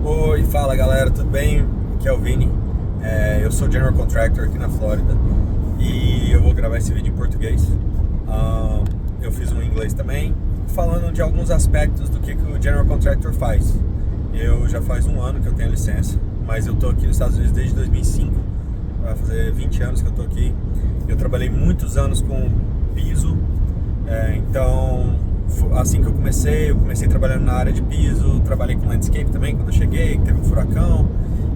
Oi, fala galera, tudo bem? Aqui é o Vini. Eu sou General Contractor aqui na Flórida e eu vou gravar esse vídeo em português. Eu fiz um em inglês também, falando de alguns aspectos do que o General Contractor faz. Eu já faz um ano que eu tenho licença, mas eu tô aqui nos Estados Unidos desde 2005, vai fazer 20 anos que eu tô aqui. Eu trabalhei muitos anos com piso, então assim que eu comecei trabalhando na área de piso, trabalhei com landscape também quando eu cheguei, teve um furacão.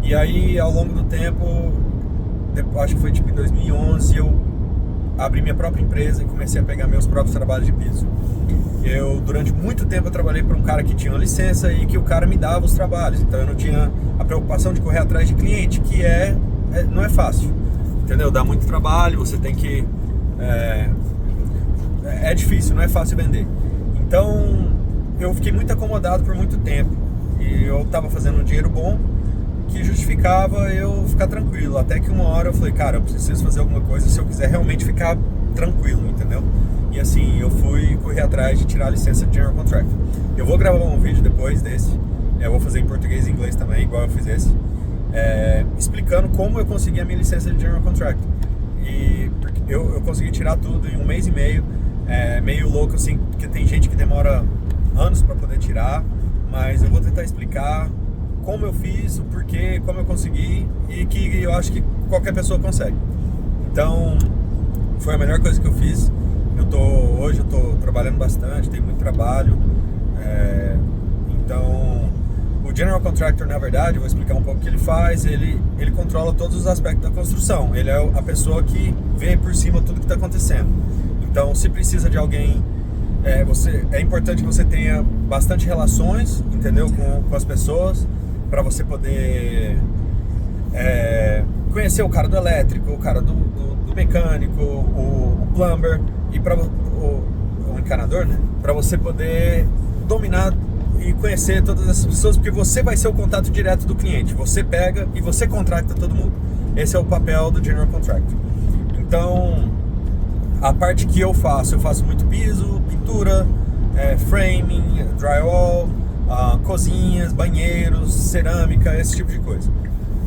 E aí ao longo do tempo, acho que foi tipo em 2011, eu abri minha própria empresa e comecei a pegar meus próprios trabalhos de piso. Durante muito tempo eu trabalhei para um cara que tinha uma licença e que o cara me dava os trabalhos, então eu não tinha a preocupação de correr atrás de cliente, que não é fácil, entendeu? Dá muito trabalho, você tem que... É difícil, não é fácil vender. Então eu fiquei muito acomodado por muito tempo e eu estava fazendo um dinheiro bom que justificava eu ficar tranquilo, até que uma hora eu falei, cara, eu preciso fazer alguma coisa se eu quiser realmente ficar tranquilo, entendeu? E assim, eu fui correr atrás de tirar a licença de General Contractor. Eu vou gravar um vídeo depois desse, eu vou fazer em português e inglês também, igual eu fiz esse, explicando como eu consegui a minha licença de General Contractor. E porque eu consegui tirar tudo em um mês e meio. Meio louco assim, porque tem gente que demora anos para poder tirar, mas eu vou tentar explicar como eu fiz, o porquê, como eu consegui e que eu acho que qualquer pessoa consegue. Então, foi a melhor coisa que eu fiz. Hoje eu tô trabalhando bastante, tem muito trabalho. Então, o General Contractor, na verdade, eu vou explicar um pouco o que ele faz. Ele controla todos os aspectos da construção. Ele é a pessoa que vê por cima tudo que está acontecendo. Então, se precisa de alguém, é importante que você tenha bastante relações, entendeu, com as pessoas, para você poder conhecer o cara do elétrico, o cara do mecânico, o plumber e o encanador, né? Para você poder dominar e conhecer todas essas pessoas, porque você vai ser o contato direto do cliente. Você pega e você contrata todo mundo. Esse é o papel do General Contractor. Então, a parte que eu faço muito piso, pintura, framing, drywall, cozinhas, banheiros, cerâmica, esse tipo de coisa.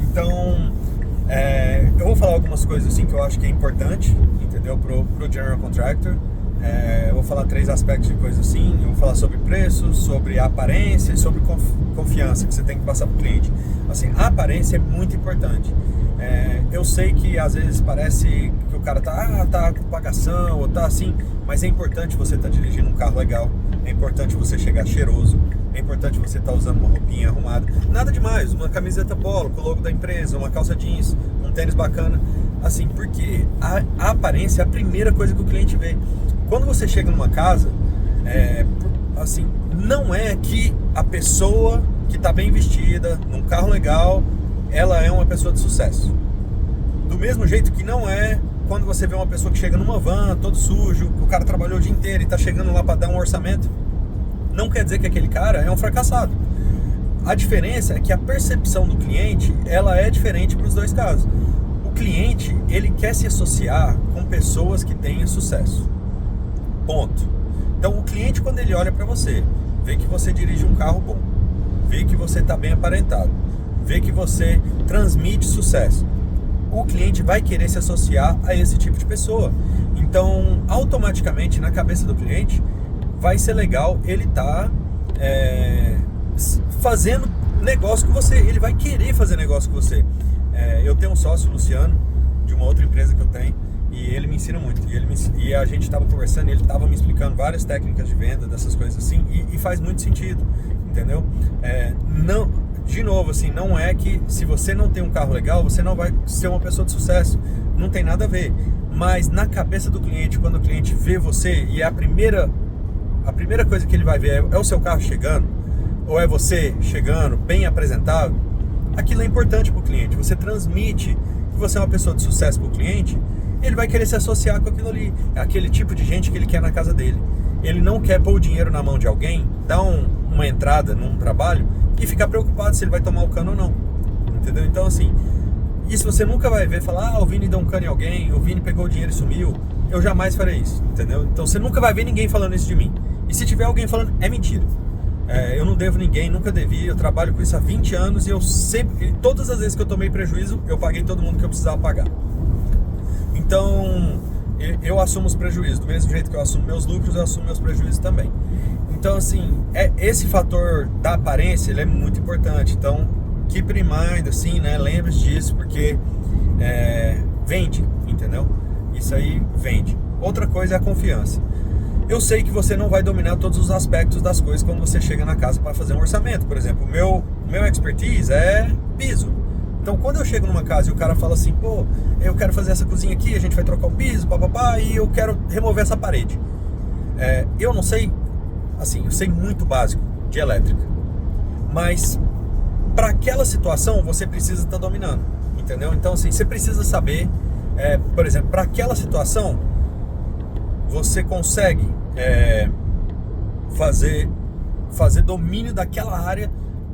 Então, eu vou falar algumas coisas assim que eu acho que é importante, entendeu, pro General Contractor. Eu vou falar 3 aspectos de coisa assim. Eu vou falar sobre preços, sobre a aparência e sobre confiança que você tem que passar pro cliente. Assim, a aparência é muito importante. Eu sei que às vezes parece que o cara tá com pagação ou tá assim, mas é importante você estar dirigindo um carro legal, é importante você chegar cheiroso, é importante você estar usando uma roupinha arrumada, nada demais, uma camiseta polo com o logo da empresa, uma calça jeans, um tênis bacana, assim, porque a aparência é a primeira coisa que o cliente vê. Quando você chega numa casa, assim, não é que a pessoa que está bem vestida, num carro legal, ela é uma pessoa de sucesso. Do mesmo jeito que não é quando você vê uma pessoa que chega numa van, todo sujo, o cara trabalhou o dia inteiro e está chegando lá para dar um orçamento, não quer dizer que aquele cara é um fracassado. A diferença é que a percepção do cliente, ela é diferente para os dois casos. O cliente, ele quer se associar com pessoas que tenham sucesso. Ponto. Então o cliente, quando ele olha para você, vê que você dirige um carro bom, vê que você está bem aparentado, vê que você transmite sucesso, o cliente vai querer se associar a esse tipo de pessoa. Então, automaticamente, na cabeça do cliente, vai ser legal ele estar fazendo negócio com você, ele vai querer fazer negócio com você. Eu tenho um sócio, Luciano, de uma outra empresa que eu tenho, e ele me ensina muito. E a gente estava conversando, ele estava me explicando várias técnicas de venda, dessas coisas assim, e faz muito sentido, entendeu? De novo, assim, não é que se você não tem um carro legal, você não vai ser uma pessoa de sucesso. Não tem nada a ver. Mas na cabeça do cliente, quando o cliente vê você, e a primeira coisa que ele vai ver é o seu carro chegando, ou é você chegando, bem apresentado, aquilo é importante para o cliente. Você transmite que você é uma pessoa de sucesso para o cliente, ele vai querer se associar com aquilo ali. É aquele tipo de gente que ele quer na casa dele. Ele não quer pôr o dinheiro na mão de alguém, dar uma entrada num trabalho e ficar preocupado se ele vai tomar o cano ou não, entendeu? Então, assim, isso você nunca vai ver, falar, o Vini deu um cano em alguém, o Vini pegou o dinheiro e sumiu. Eu jamais farei isso, entendeu? Então você nunca vai ver ninguém falando isso de mim. E se tiver alguém falando, é mentira. Eu não devo ninguém, nunca devi, eu trabalho com isso há 20 anos e eu sempre, e todas as vezes que eu tomei prejuízo, eu paguei todo mundo que eu precisava pagar. Então, eu assumo os prejuízos, do mesmo jeito que eu assumo meus lucros, eu assumo meus prejuízos também. Então, assim, esse fator da aparência, ele é muito importante. Então, keep in mind, assim, né, lembre-se disso, porque vende, entendeu? Isso aí vende. Outra coisa é a confiança. Eu sei que você não vai dominar todos os aspectos das coisas quando você chega na casa para fazer um orçamento. Por exemplo, o meu expertise é piso. Então, quando eu chego numa casa e o cara fala assim, pô, eu quero fazer essa cozinha aqui, a gente vai trocar o piso, papapá, e eu quero remover essa parede. Eu não sei, assim, eu sei muito básico de elétrica. Mas, para aquela situação, você precisa estar dominando, entendeu? Então, assim, você precisa saber, por exemplo, para aquela situação, você consegue fazer domínio daquela área,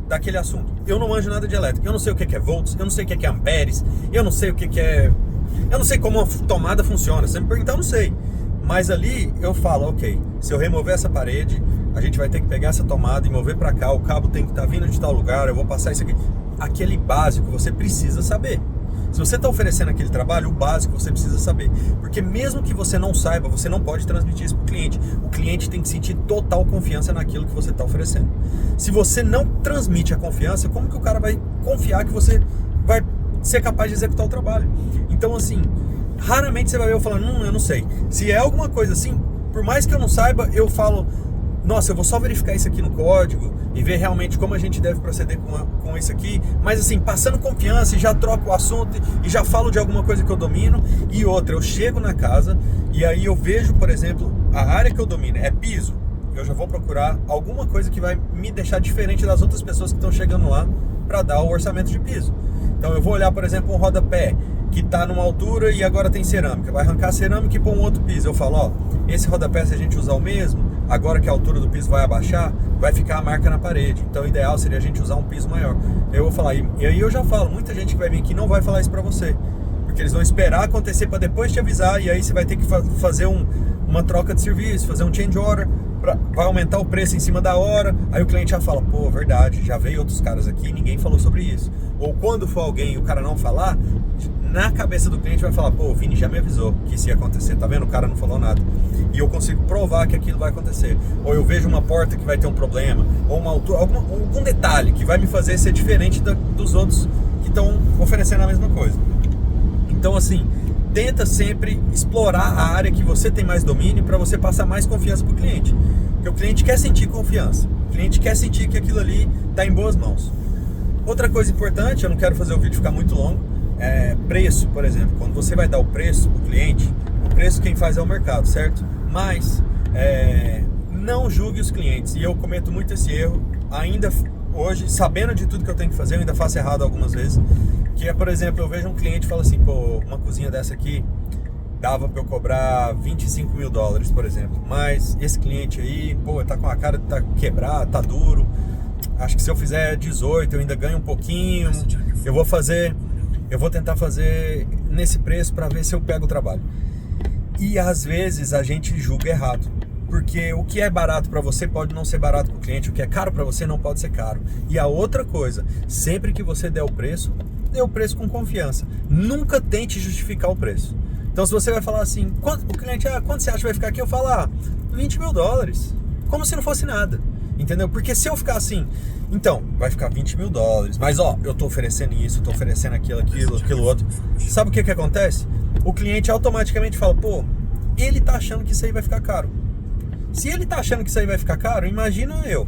daquele assunto. Eu não manjo nada de elétrica, eu não sei o que é volts, eu não sei o que é amperes, eu não sei o que é... Eu não sei como a tomada funciona, se você me perguntar, eu não sei. Mas ali eu falo, ok, se eu remover essa parede, a gente vai ter que pegar essa tomada e mover para cá, o cabo tem que estar vindo de tal lugar, eu vou passar isso aqui. Aquele básico você precisa saber. Se você está oferecendo aquele trabalho, o básico você precisa saber. Porque mesmo que você não saiba, você não pode transmitir isso para o cliente. O cliente tem que sentir total confiança naquilo que você está oferecendo. Se você não transmite a confiança, como que o cara vai confiar que você vai ser capaz de executar o trabalho? Então, assim, raramente você vai ver eu falando, eu não sei. Se é alguma coisa assim, por mais que eu não saiba, eu falo, nossa, eu vou só verificar isso aqui no código e ver realmente como a gente deve proceder com isso aqui, mas assim, passando confiança e já troco o assunto e já falo de alguma coisa que eu domino. E outra, eu chego na casa e aí eu vejo, por exemplo, a área que eu domino é piso, eu já vou procurar alguma coisa que vai me deixar diferente das outras pessoas que estão chegando lá para dar o orçamento de piso. Então eu vou olhar, por exemplo, um rodapé que está numa altura e agora tem cerâmica, vai arrancar a cerâmica e pôr um outro piso. Eu falo, ó, esse rodapé, se a gente usar o mesmo, agora que a altura do piso vai abaixar, vai ficar a marca na parede. Então o ideal seria a gente usar um piso maior. Eu vou falar, e aí eu já falo, muita gente que vai vir aqui não vai falar isso pra você, porque eles vão esperar acontecer para depois te avisar, e aí você vai ter que fazer uma troca de serviço, fazer um change order, vai aumentar o preço em cima da hora. Aí o cliente já fala, pô, verdade, já veio outros caras aqui, ninguém falou sobre isso. Ou quando for alguém e o cara não falar, na cabeça do cliente vai falar, pô, o Vini já me avisou que isso ia acontecer, tá vendo? O cara não falou nada. E eu consigo provar que aquilo vai acontecer. Ou eu vejo uma porta que vai ter um problema, ou uma altura, algum detalhe que vai me fazer ser diferente dos outros que estão oferecendo a mesma coisa. Então, assim, tenta sempre explorar a área que você tem mais domínio para você passar mais confiança para o cliente. Porque o cliente quer sentir confiança. O cliente quer sentir que aquilo ali está em boas mãos. Outra coisa importante, eu não quero fazer o vídeo ficar muito longo, preço, por exemplo. Quando você vai dar o preço para o cliente, o preço quem faz é o mercado, certo? Mas não julgue os clientes. E eu cometo muito esse erro, ainda hoje, sabendo de tudo que eu tenho que fazer, eu ainda faço errado algumas vezes. Que é, por exemplo, eu vejo um cliente e fala assim, pô, uma cozinha dessa aqui dava para eu cobrar 25 mil dólares, por exemplo. Mas esse cliente aí, pô, tá com a cara, tá quebrado, tá duro. Acho que se eu fizer 18 eu ainda ganho um pouquinho. Eu vou tentar fazer nesse preço para ver se eu pego o trabalho. E às vezes a gente julga errado. Porque o que é barato para você pode não ser barato para o cliente, o que é caro para você não pode ser caro. E a outra coisa, sempre que você der o preço, dê o preço com confiança. Nunca tente justificar o preço. Então se você vai falar assim, o cliente, quanto você acha que vai ficar aqui? Eu falo, 20 mil dólares. Como se não fosse nada. Entendeu? Porque se eu ficar assim, então, vai ficar 20 mil dólares, mas ó, eu tô oferecendo isso, tô oferecendo aquilo outro. Sabe o que acontece? O cliente automaticamente fala, pô, ele tá achando que isso aí vai ficar caro. Se ele tá achando que isso aí vai ficar caro, imagina eu.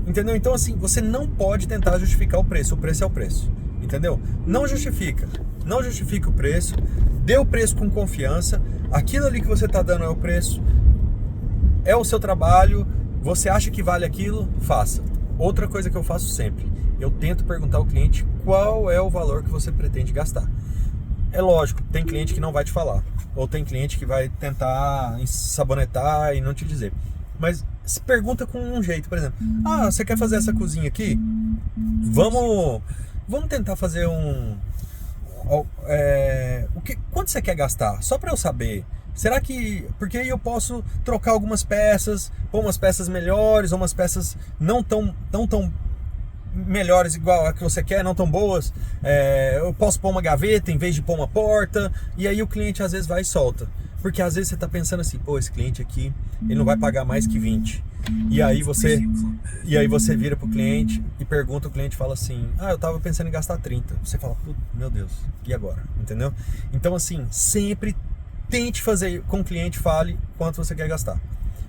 Entendeu? Então assim, você não pode tentar justificar o preço é o preço. Entendeu? Não justifica o preço, dê o preço com confiança, aquilo ali que você tá dando é o preço, é o seu trabalho, você acha que vale aquilo, faça. Outra coisa que eu faço sempre, eu tento perguntar ao cliente qual é o valor que você pretende gastar. É lógico, tem cliente que não vai te falar, ou tem cliente que vai tentar sabonetar e não te dizer. Mas se pergunta com um jeito, por exemplo, você quer fazer essa cozinha aqui? Vamos tentar fazer quanto você quer gastar? Só para eu saber Será que... Porque aí eu posso trocar algumas peças, pôr umas peças melhores, ou umas peças não tão melhores igual a que você quer, não tão boas. Eu posso pôr uma gaveta em vez de pôr uma porta. E aí o cliente às vezes vai e solta. Porque às vezes você tá pensando assim, pô, esse cliente aqui, ele não vai pagar mais que 20. E aí você vira pro cliente e pergunta, o cliente fala assim, eu tava pensando em gastar 30. Você fala, meu Deus, e agora? Entendeu? Então assim, sempre tente fazer com que o cliente fale quanto você quer gastar.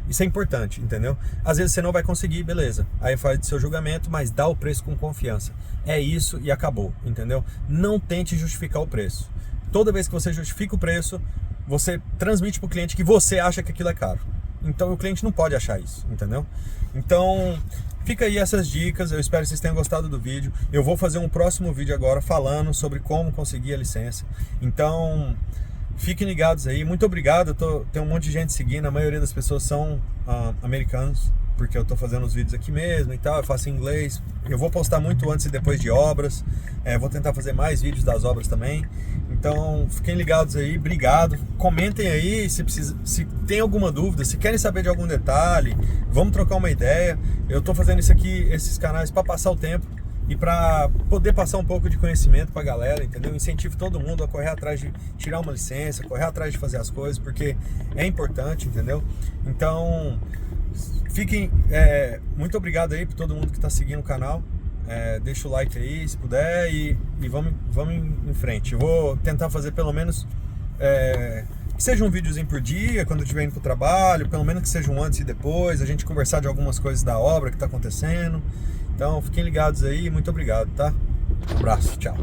Isso é importante, entendeu? Às vezes você não vai conseguir, beleza. Aí faz o seu julgamento, mas dá o preço com confiança. É isso e acabou, entendeu? Não tente justificar o preço. Toda vez que você justifica o preço, você transmite para o cliente que você acha que aquilo é caro. Então o cliente não pode achar isso, entendeu? Então fica aí essas dicas, eu espero que vocês tenham gostado do vídeo. Eu vou fazer um próximo vídeo agora falando sobre como conseguir a licença. Então fiquem ligados aí, muito obrigado. Tem um monte de gente seguindo, a maioria das pessoas são americanos, porque eu tô fazendo os vídeos aqui mesmo e tal, eu faço em inglês. Eu vou postar muito antes e depois de obras, vou tentar fazer mais vídeos das obras também. Então fiquem ligados aí, obrigado. Comentem aí se tem alguma dúvida, se querem saber de algum detalhe, vamos trocar uma ideia. Eu tô fazendo isso aqui, esses canais, para passar o tempo e para poder passar um pouco de conhecimento para a galera, entendeu? Incentivo todo mundo a correr atrás de tirar uma licença, correr atrás de fazer as coisas, porque é importante, entendeu? Então fiquem, muito obrigado aí por todo mundo que está seguindo o canal. Deixa o like aí se puder e vamos em frente. Eu vou tentar fazer pelo menos que seja um videozinho por dia, quando eu estiver indo pro trabalho, pelo menos que seja um antes e depois, a gente conversar de algumas coisas da obra que está acontecendo. Então fiquem ligados aí, muito obrigado, tá? Um abraço, tchau.